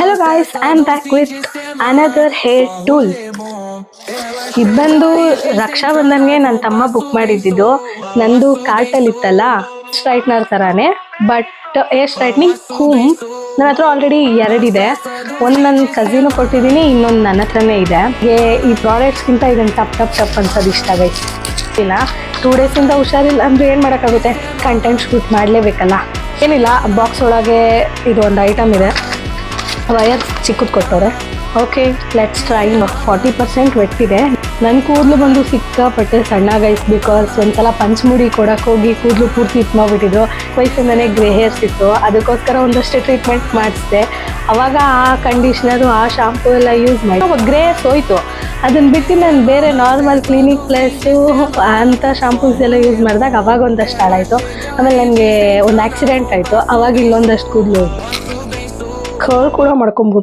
Hello guys, I am back with another hair tool. ಇದು ಬಂದು ರಕ್ಷಾ ಬಂಧನ್ಗೆ ನನ್ನ ತಮ್ಮ ಬುಕ್ ಮಾಡಿದ್ದು. ನಂದು ಕಾರ್ಟಲ್ಲಿ ಇತ್ತಲ್ಲ, ಸ್ಟ್ರೈಟ್ನರ್ ತರಾನೇ, ಬಟ್ ಏರ್ ಸ್ಟ್ರೈಟ್ನಿಂಗ್ ಕೂಮ್ ನನ್ನ ಹತ್ರ ಆಲ್ರೆಡಿ 2 ಇದೆ. ಒಂದು ನನ್ನ ಕಸಿನ್ ಕೊಟ್ಟಿದ್ದೀನಿ, ಇನ್ನೊಂದು ನನ್ನ ಹತ್ರನೇ ಇದೆ. ಈ ಪ್ರಾಡಕ್ಟ್ಸ್ಗಿಂತ ಇದನ್ನು ಟಪ್ ಅನ್ಸೋದು ಇಷ್ಟ ಗೈಸ್. ಇಲ್ಲ 2 ಡೇಸಿಂದ ಹುಷಾರಿಲ್ಲ ಅಂದ್ರೆ ಏನು ಮಾಡೋಕ್ಕಾಗುತ್ತೆ, ಕಂಟೆಂಟ್ ಶೂಟ್ ಮಾಡಲೇಬೇಕಲ್ಲ. ಏನಿಲ್ಲ, ಬಾಕ್ಸ್ ಒಳಗೆ ಇದು ಒಂದು ಐಟಮ್ ಇದೆ, ವಯರ್ ಚಿಕ್ಕದು ಕೊಟ್ಟವ್ರೆ. Okay, let's try. 40% ವೆಟ್ಟಿದೆ. ನನ್ನ ಕೂದಲು ಬಂದು ಸಿಕ್ಕಾಪಟ್ಟೆ ಸಣ್ಣ ಗೈಸ್, ಬಿಕಾಸ್ ಒಂದ್ಸಲ ಪಂಚಮುಡಿ ಕೊಡಕ್ಕೆ ಹೋಗಿ ಕೂದಲು ಪೂರ್ತಿ ಇತ್ತು ಮಾಡಿಬಿಟ್ಟಿದ್ರು. ವಯಸ್ಸಿಂದನೇ ಗ್ರೇ ಹೇರ್ಸ್ ಇತ್ತು, ಅದಕ್ಕೋಸ್ಕರ ಒಂದಷ್ಟು ಟ್ರೀಟ್ಮೆಂಟ್ ಮಾಡಿಸಿದೆ. ಅವಾಗ ಆ ಕಂಡೀಷ್ನರು, ಆ ಶಾಂಪೂ ಎಲ್ಲ ಯೂಸ್ ಮಾಡಿ ಅವಾಗ ಗ್ರೇ ಹೇರ್ಸ್ ಹೋಯ್ತು. ಅದನ್ನು ಬಿಟ್ಟು ನಾನು ಬೇರೆ ನಾರ್ಮಲ್ ಕ್ಲಿನಿಕ್ ಪ್ಲಸ್ಸು ಅಂಥ ಶಾಂಪೂಸ್ ಎಲ್ಲ ಯೂಸ್ ಮಾಡಿದಾಗ ಅವಾಗ ಒಂದಷ್ಟು ಹಾಳಾಯಿತು. ಆಮೇಲೆ ನನಗೆ ಒಂದು ಆಕ್ಸಿಡೆಂಟ್ ಆಯಿತು, ಅವಾಗ ಇಲ್ಲೊಂದಷ್ಟು ಕೂದಲು ಕರ್ಲ್ ಕೂಡ ಮಾಡ್ಕೊಬೋದು.